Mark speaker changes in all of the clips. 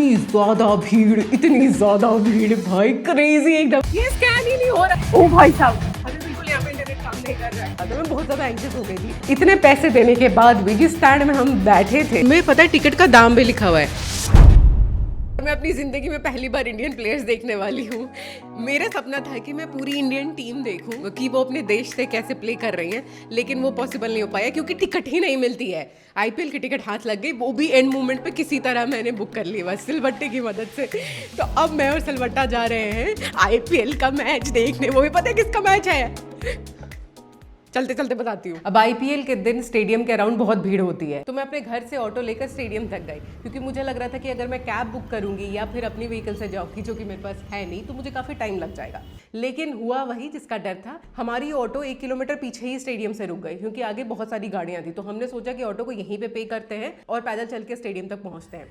Speaker 1: इतनी ज्यादा भीड़ भाई, क्रेजी एकदम। ये स्कैन ही नहीं हो रहा। ओ भाई साहब, अरे बिल्कुल यहाँ पे इंटरनेट काम नहीं कर रहा है। तो मैं बहुत ज्यादा एंग्जियस हो गई थी। इतने पैसे देने के बाद भी जिस स्टैंड में हम बैठे थे, मैं पता है टिकट का दाम भी लिखा हुआ है। मैं अपनी ज़िंदगी में पहली बार इंडियन प्लेयर्स देखने वाली हूँ। मेरा सपना था कि मैं पूरी इंडियन टीम देखूँ कि वो अपने देश से कैसे प्ले कर रही हैं, लेकिन वो पॉसिबल नहीं हो पाया क्योंकि टिकट ही नहीं मिलती है। आईपीएल की टिकट हाथ लग गई, वो भी एंड मोमेंट पे किसी तरह मैंने बुक कर ली, बस सिलबट्टे की मदद से। तो अब मैं और सिलबट्टा जा रहे हैं आईपीएल का मैच देखने। वो भी पता है किसका मैच है, चलते चलते बताती हूँ। अब आईपीएल के दिन स्टेडियम के अराउंड बहुत भीड़ होती है, तो मैं अपने घर से ऑटो लेकर स्टेडियम तक गई क्योंकि मुझे लग रहा था कि अगर मैं कैब बुक करूंगी या फिर अपनी व्हीकल से जाऊंगी, जो कि मेरे पास है नहीं, तो मुझे काफी टाइम लग जाएगा। लेकिन हुआ वही जिसका डर था। हमारी ऑटो 1 किलोमीटर पीछे ही स्टेडियम से रुक गई क्योंकि आगे बहुत सारी गाड़ियां थी। तो हमने सोचा कि ऑटो को यहीं पे करते हैं और पैदल चल के स्टेडियम तक पहुंचते हैं।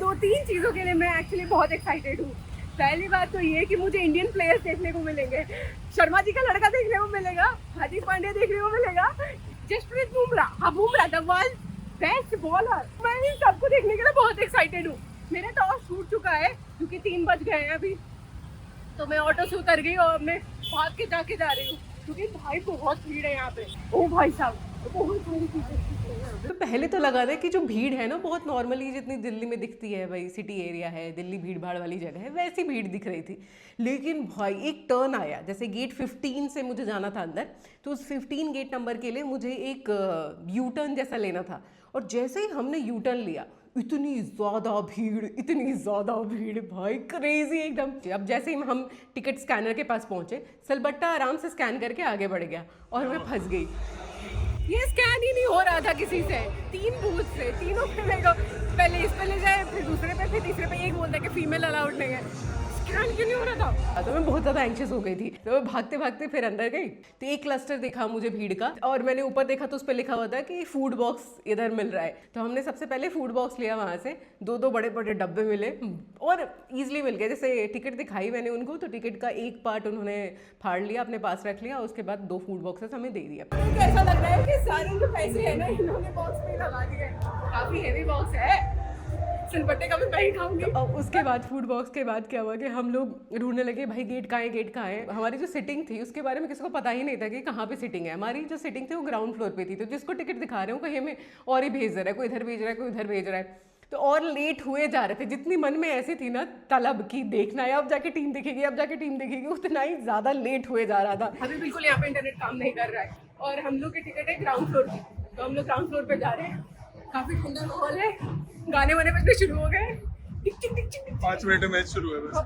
Speaker 2: 2-3 चीज़ों के लिए मैं एक्चुअली बहुत एक्साइटेड हूँ। पहली बात तो ये कि मुझे इंडियन प्लेयर्स देखने को मिलेंगे, शर्मा जी का लड़का देखने को मिलेगा, हार्दिक पांड्या देखने को मिलेगा, Jasprit Bumrah the world best bowler. मैं इन सबको देखने के लिए बहुत एक्साइटेड हूँ। मेरा टॉस छूट चुका है क्योंकि 3 बज गए हैं अभी, तो मैं ऑटो से उतर गई और मैं भाग के जाके जा रही हूँ क्योंकि भाई बहुत भीड़ है यहाँ पे। ओ भाई साहब, बहुत सारी चीज़ें।
Speaker 1: तो पहले तो लगा था कि जो भीड़ है ना, बहुत नॉर्मली जितनी दिल्ली में दिखती है, भाई सिटी एरिया है, दिल्ली भीड़ भाड़ वाली जगह है, वैसी भीड़ दिख रही थी। लेकिन भाई एक टर्न आया, जैसे गेट 15 से मुझे जाना था अंदर, तो उस 15 गेट नंबर के लिए मुझे एक यू टर्न जैसा लेना था। और जैसे ही हमने यू टर्न लिया, इतनी ज़्यादा भीड़ भाई, क्रेजी एकदम। अब जैसे ही हम टिकट स्कैनर के पास पहुंचे, सलबट्टा आराम से स्कैन करके आगे बढ़ गया और मैं फंस गई।
Speaker 2: ये स्कैन ही नहीं हो रहा था किसी से। 3 बूथ से, तीनों पे मेरे को पहले इस पे ले जाए, फिर दूसरे पे, फिर तीसरे पे। एक बोलता है कि फीमेल अलाउड नहीं है। स्कैन क्यों नहीं हो रहा था?
Speaker 1: तो मैं बहुत ज़्यादा एंग्जियस हो गई थी, तो मैं भागते भागते फिर अंदर गई। तो एक क्लस्टर देखा मुझे भीड़ का, और मैंने ऊपर देखा तो उस पर लिखा हुआ था कि फूड बॉक्स इधर मिल रहा है। तो हमने सबसे पहले फूड बॉक्स लिया वहाँ से। 2 बड़े बड़े डब्बे मिले और ईजिली मिल गए। जैसे टिकट दिखाई मैंने उनको, तो टिकट का एक पार्ट उन्होंने फाड़ लिया, अपने पास रख लिया, उसके बाद 2 फूड बॉक्सेस हमें दे दिया।
Speaker 2: ऐसा लग रहा है कि सारे जो पैसे है ना, इन्होंने बॉक्स में लगा दिए। काफी हेवी बॉक्स है, सिलबट्टे का भी मैं ही खाऊंगी।
Speaker 1: और उसके बाद फूड बॉक्स के बाद क्या हुआ कि हम लोग ढूंढने लगे, भाई गेट कहाँ है। हमारी जो सिटिंग थी उसके बारे में किसी को पता ही नहीं था कि कहाँ पे सिटिंग है। हमारी जो सिटिंग थी वो ग्राउंड फ्लोर पे थी, तो जिसको टिकट दिखा रहे हो कहीं हमें और ही भेज रहा है, कोई इधर भेज रहा है, कोई उधर भेज रहा है। तो और लेट हुए जा रहे थे। जितनी मन में ऐसी थी ना तलब की देखना है, अब जाके टीम दिखेगी, अब जाके टीम दिखेगी, उतना ही ज़्यादा लेट हुए जा रहा था।
Speaker 2: अभी बिल्कुल यहाँ पे इंटरनेट काम नहीं कर रहा है और हम लोग की टिकट है ग्राउंड फ्लोर की, तो हम लोग ग्राउंड फ्लोर पे जा रहे हैं। काफी ठंडा माहौल है, गाने वाने बजने शुरू हो गए।
Speaker 3: 5 मिनट में मैच शुरू है बस।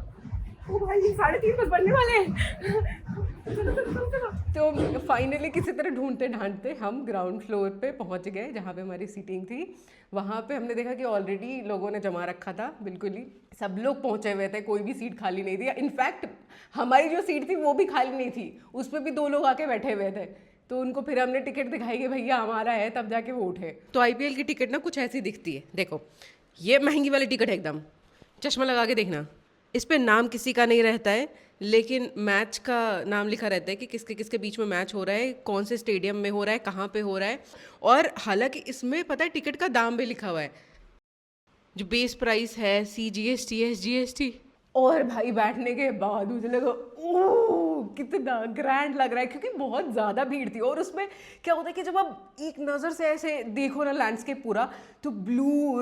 Speaker 2: ओ भाई 3:30 बस बनने वाले हैं।
Speaker 1: तो फाइनली किसी तरह ढूंढते ढांढते हम ग्राउंड फ्लोर पे पहुंच गए जहाँ पे हमारी सीटिंग थी। वहाँ पे हमने देखा कि ऑलरेडी लोगों ने जमा रखा था, बिल्कुल ही सब लोग पहुंचे हुए थे, कोई भी सीट खाली नहीं थी। इनफैक्ट हमारी जो सीट थी वो भी खाली नहीं थी, उस पर भी 2 लोग आके बैठे हुए थे। तो उनको फिर हमने टिकट दिखाई कि भैया हमारा है, तब जाके वो उठे। तो आईपीएल की टिकट ना कुछ ऐसी दिखती है, देखो ये महंगी वाली टिकट है एकदम, चश्मा लगा के देखना। इस पे नाम किसी का नहीं रहता है, लेकिन मैच का नाम लिखा रहता है कि किसके किसके बीच में मैच हो रहा है, कौन से स्टेडियम में हो रहा है, कहाँ पे हो रहा है। और हालांकि इसमें पता है टिकट का दाम भी लिखा हुआ है, जो बेस प्राइस है, CGST SGST। और भाई बैठने के बाद मुझे लगा ओह कितना ग्रैंड लग रहा है, क्योंकि बहुत ज़्यादा भीड़ थी। और उसमें क्या होता है कि जब आप एक नज़र से ऐसे देखो ना लैंडस्केप पूरा, तो ब्लू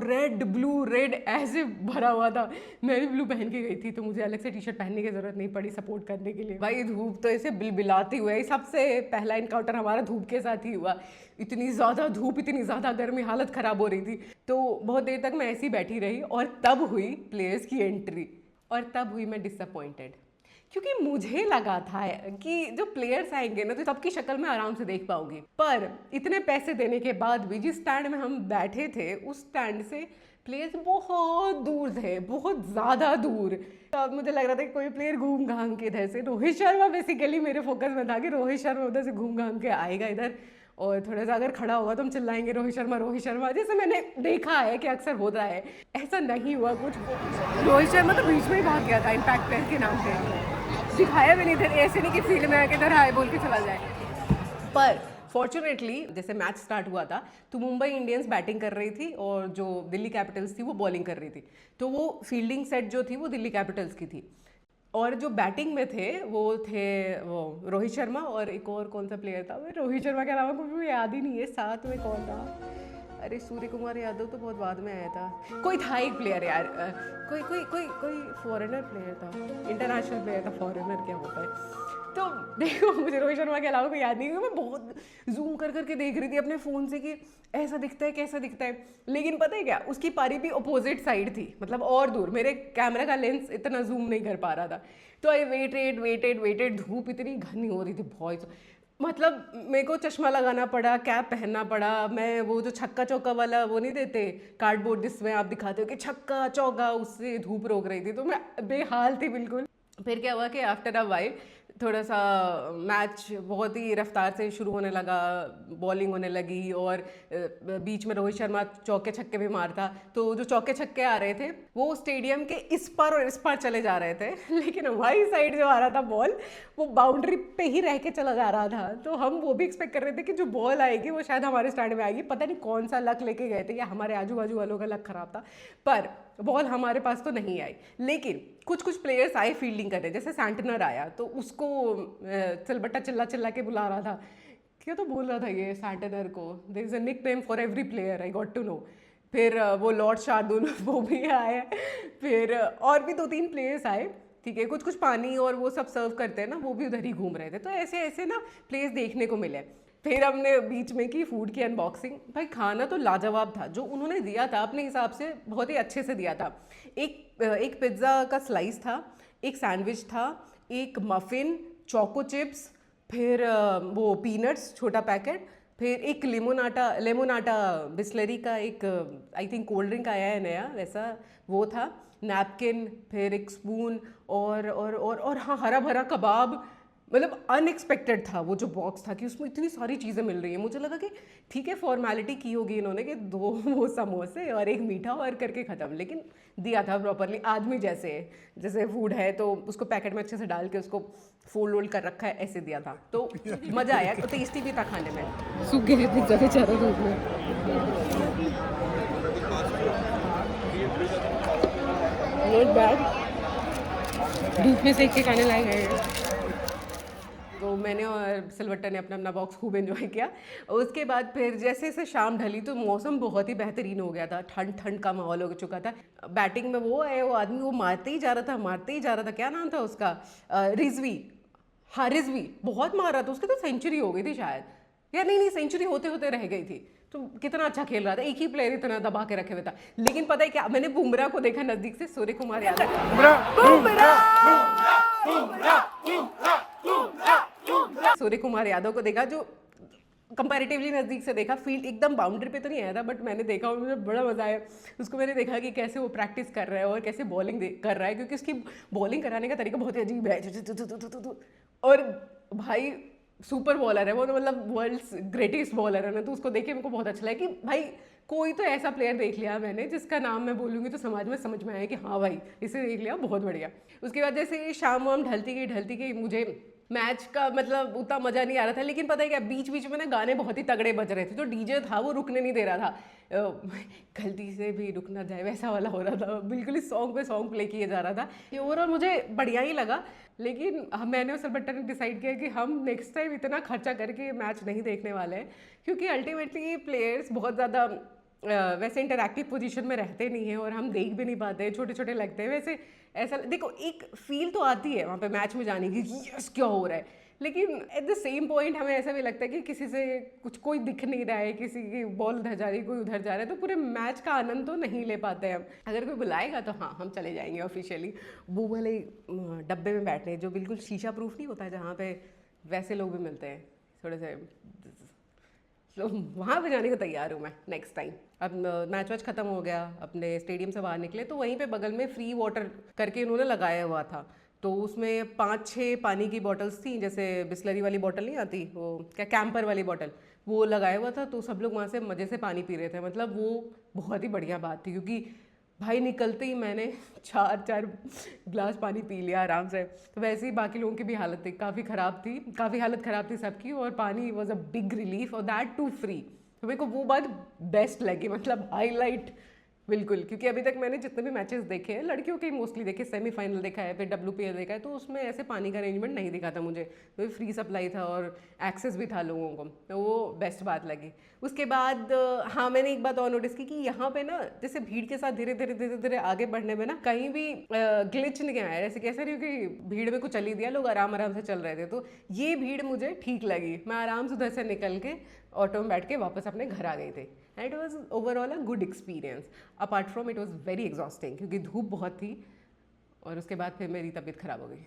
Speaker 1: रेड ऐसे भरा हुआ था। मैं भी ब्लू पहन के गई थी, तो मुझे अलग से टी शर्ट पहनने की ज़रूरत नहीं पड़ी सपोर्ट करने के लिए। भाई धूप तो ऐसे बिलबिलाती हुई, सबसे पहला इनकाउंटर हमारा धूप के साथ ही हुआ। इतनी ज़्यादा धूप, इतनी ज़्यादा गर्मी, हालत ख़राब हो रही थी। तो बहुत देर तक मैं ऐसी ही बैठी रही और तब हुई प्लेयर्स की एंट्री। और तब हुई मैं डिसअपॉइंटेड, क्योंकि मुझे लगा था कि जो प्लेयर्स आएंगे ना तो सबकी शक्ल में आराम से देख पाऊंगी। पर इतने पैसे देने के बाद भी जिस स्टैंड में हम बैठे थे, उस स्टैंड से प्लेयर्स बहुत दूर थे, बहुत ज़्यादा दूर। तो अब मुझे लग रहा था कि कोई प्लेयर घूम घाम के इधर से, रोहित शर्मा बेसिकली मेरे फोकस में था कि रोहित शर्मा उधर से घूम घाम के आएगा इधर, और थोड़ा सा अगर खड़ा होगा तो हम चिल्लाएंगे रोहित शर्मा, जैसे मैंने देखा है कि अक्सर होता है। ऐसा नहीं हुआ कुछ। रोहित शर्मा तो बीच में ही भाग गया था इम्पैक्ट प्लेयर के नाम पे, दिखाया भी नहीं था। ऐसे नहीं कि फील्ड में आके इधर हाय बोल के चला जाए। पर फॉर्चुनेटली जैसे मैच स्टार्ट हुआ था तो मुंबई इंडियंस बैटिंग कर रही थी और जो दिल्ली कैपिटल्स थी वो बॉलिंग कर रही थी, तो वो फील्डिंग सेट जो थी वो दिल्ली कैपिटल्स की थी। और जो बैटिंग में थे वो रोहित शर्मा और एक और कौन सा प्लेयर था, मैं रोहित शर्मा के अलावा मुझे याद ही नहीं है, साथ में कौन था, अरे सूर्य कुमार यादव तो बहुत बाद में आया था, कोई था एक प्लेयर यार, कोई कोई कोई कोई फॉरेनर प्लेयर था, इंटरनेशनल प्लेयर था, फॉरेनर क्या होता है। तो देखो मुझे रोहित शर्मा के अलावा कोई याद नहीं, मैं बहुत जूम कर करके देख रही थी अपने फ़ोन से कि ऐसा दिखता है कैसा दिखता है, लेकिन पता है क्या, उसकी पारी भी अपोजिट साइड थी, मतलब और दूर, मेरे कैमरा का लेंस इतना जूम नहीं कर पा रहा था। तो आई वेटेड, धूप इतनी घनी हो रही थी बहुत, मतलब मेरे को चश्मा लगाना पड़ा, कैप पहनना पड़ा, मैं वो जो छक्का चौका वाला वो नहीं देते कार्डबोर्ड जिसमें आप दिखाते हो कि छक्का चौका, उससे धूप रोक रही थी, तो मैं बेहाल थी बिल्कुल। फिर क्या हुआ कि आफ्टर अ वाइल थोड़ा सा मैच बहुत ही रफ्तार से शुरू होने लगा, बॉलिंग होने लगी और बीच में रोहित शर्मा चौके छक्के भी मारता, तो जो चौके छक्के आ रहे थे वो स्टेडियम के इस पार और इस पार चले जा रहे थे, लेकिन हमारी साइड जो आ रहा था बॉल वो बाउंड्री पे ही रह के चला जा रहा था। तो हम वो भी एक्सपेक्ट कर रहे थे कि जो बॉल आएगी वो शायद हमारे स्टैंड में आएगी, पता नहीं कौन सा लक लेके गए थे या हमारे आजू बाजू वालों का लक खराब था, पर बॉल हमारे पास तो नहीं आई। लेकिन कुछ प्लेयर्स आए फील्डिंग करने, जैसे सैंटनर आया तो उसको चलबट्टा चिल्ला के बुला रहा था, क्या तो बोल रहा था ये सैंटनर को, there is a nickname for every player, I got to know. फिर वो लॉर्ड शार्दुल वो भी आए, फिर और भी 2-3 प्लेयर्स आए, ठीक है, कुछ पानी और वो सब सर्व करते हैं ना, वो भी उधर ही घूम रहे थे, तो ऐसे ऐसे ना प्लेयर्स देखने को मिले। फिर हमने बीच में की फूड की अनबॉक्सिंग, भाई खाना तो लाजवाब था, जो उन्होंने दिया था अपने हिसाब से बहुत ही अच्छे से दिया था। एक पिज्ज़ा का स्लाइस था, एक सैंडविच था, एक मफ़िन, चोको चिप्स, फिर वो पीनट्स छोटा पैकेट, फिर एक लेमोनाटा बिस्लरी का एक आई थिंक कोल्ड ड्रिंक आया है नया वैसा, वो था, नैपकिन, फिर एक स्पून और हाँ हरा भरा कबाब, मतलब अनएक्सपेक्टेड था वो जो बॉक्स था कि उसमें इतनी सारी चीज़ें मिल रही हैं। मुझे लगा कि ठीक है फॉर्मेलिटी की होगी इन्होंने कि 2 वो समोसे और एक मीठा और करके ख़त्म, लेकिन दिया था प्रॉपरली आदमी जैसे फूड है तो उसको पैकेट में अच्छे से डाल के उसको फोल्ड कर रखा है, ऐसे दिया था, तो मज़ा आया, तो टेस्टी भी था खाने में। सूख गए पिज्ज़ा बेचारा धूप में। नॉट बैड, धूप में सेक के खाने लायक है। तो मैंने और सिलवट्टा ने अपना बॉक्स खूब एंजॉय किया। उसके बाद फिर जैसे जैसे शाम ढली तो मौसम बहुत ही बेहतरीन हो गया था, ठंड का माहौल हो चुका था। बैटिंग में वो आदमी वो मारते ही जा रहा था, क्या नाम था उसका, रिजवी, हाँ रिजवी, बहुत मार रहा था, उसकी तो सेंचुरी हो गई थी शायद, या नहीं सेंचुरी होते होते रह गई थी, तो कितना अच्छा खेल रहा था, एक ही प्लेयर इतना दबा के रखे हुए था। लेकिन पता है क्या, मैंने बुमराह को देखा नजदीक से, सूर्य कुमार सूर्य कुमार यादव को देखा, जो कंपैरेटिवली नज़दीक से देखा, फील्ड एकदम बाउंड्री पे तो नहीं आया था, बट मैंने देखा और मुझे बड़ा मज़ा आया। उसको मैंने देखा कि कैसे वो प्रैक्टिस कर रहा है और कैसे बॉलिंग कर रहा है, क्योंकि उसकी बॉलिंग कराने का तरीका बहुत ही अजीब है, और भाई सुपर बॉलर है वो, तो मतलब वर्ल्ड्स ग्रेटेस्ट बॉलर है ना, तो उसको देख के मेरे को बहुत अच्छा लगा कि भाई कोई तो ऐसा प्लेयर देख लिया मैंने जिसका नाम मैं बोलूँगी तो समाज में समझ में आया कि हाँ भाई इसे देख लिया, बहुत बढ़िया। उसके बाद जैसे शाम वाम ढलती गई, मुझे मैच का मतलब उतना मज़ा नहीं आ रहा था, लेकिन पता है क्या, बीच बीच में ना गाने बहुत ही तगड़े बज रहे थे, जो डीजे था वो रुकने नहीं दे रहा था, गलती से भी रुक ना जाए वैसा वाला हो रहा था, बिल्कुल ही सॉन्ग पे सॉन्ग प्ले किए जा रहा था। ये ओवरऑल मुझे बढ़िया ही लगा, लेकिन मैंने और सिलवट्टा ने डिसाइड किया कि हम नेक्स्ट टाइम इतना खर्चा करके मैच नहीं देखने वाले हैं, क्योंकि अल्टीमेटली प्लेयर्स बहुत ज़्यादा वैसे इंटरैक्टिव पोजीशन में रहते नहीं हैं और हम देख भी नहीं पाते हैं, छोटे छोटे लगते हैं। वैसे ऐसा देखो, एक फील तो आती है वहाँ पे मैच में जाने की, यस क्या हो रहा है, लेकिन एट द सेम पॉइंट हमें ऐसा भी लगता है कि किसी से कोई दिख नहीं रहा है, किसी की बॉल उधर जा रही है, कोई उधर जा रहा है, तो पूरे मैच का आनंद तो नहीं ले पाते हैं हम। अगर कोई बुलाएगा तो हाँ हम चले जाएंगे ऑफिशियली, वो वाले डब्बे में बैठने जो बिल्कुल शीशा प्रूफ नहीं होता है, जहाँ पे वैसे लोग भी मिलते हैं थोड़े से, तो वहाँ पे जाने को तैयार हूँ मैं नेक्स्ट टाइम। अब मैच वैच ख़त्म हो गया, अपने स्टेडियम से बाहर निकले तो वहीं पे बगल में फ्री वाटर करके उन्होंने लगाया हुआ था, तो उसमें 5-6 पानी की बॉटल्स थी, जैसे बिस्लरी वाली बॉटल नहीं आती, वो क्या कैंपर वाली बॉटल, वो लगाया हुआ था, तो सब लोग वहाँ से मज़े से पानी पी रहे थे। मतलब वो बहुत ही बढ़िया बात थी, क्योंकि भाई निकलते ही मैंने 4 गिलास पानी पी लिया आराम से। तो वैसे ही बाकी लोगों की भी हालत थी, काफ़ी ख़राब थी, काफ़ी हालत ख़राब थी सबकी, और पानी वॉज अ बिग रिलीफ, और दैट टू फ्री। तो मेरे को वो बात बेस्ट लगी, मतलब हाईलाइट बिल्कुल। क्योंकि अभी तक मैंने जितने भी मैचेस देखे हैं, लड़कियों के मोस्टली देखे, सेमीफाइनल देखा है, फिर WPL देखा है, तो उसमें ऐसे पानी का अरेंजमेंट नहीं दिखा था मुझे। तो फ्री सप्लाई था और एक्सेस भी था लोगों को, तो वो बेस्ट बात लगी। उसके बाद हाँ, मैंने एक बात और नोटिस की कि यहाँ पे ना जैसे भीड़ के साथ धीरे धीरे आगे बढ़ने में ना कहीं भी ग्लिच नहीं आया। जैसे कैसे नहीं कि भीड़ में कुछ चली दिया, लोग आराम आराम से चल रहे थे, तो ये भीड़ मुझे ठीक लगी। मैं आराम से उधर से निकल के ऑटो में बैठ के वापस अपने घर आ गई थी। And it was overall a good experience, apart from it was very exhausting, क्योंकि धूप बहुत थी और उसके बाद फिर मेरी तबीयत ख़राब हो गई।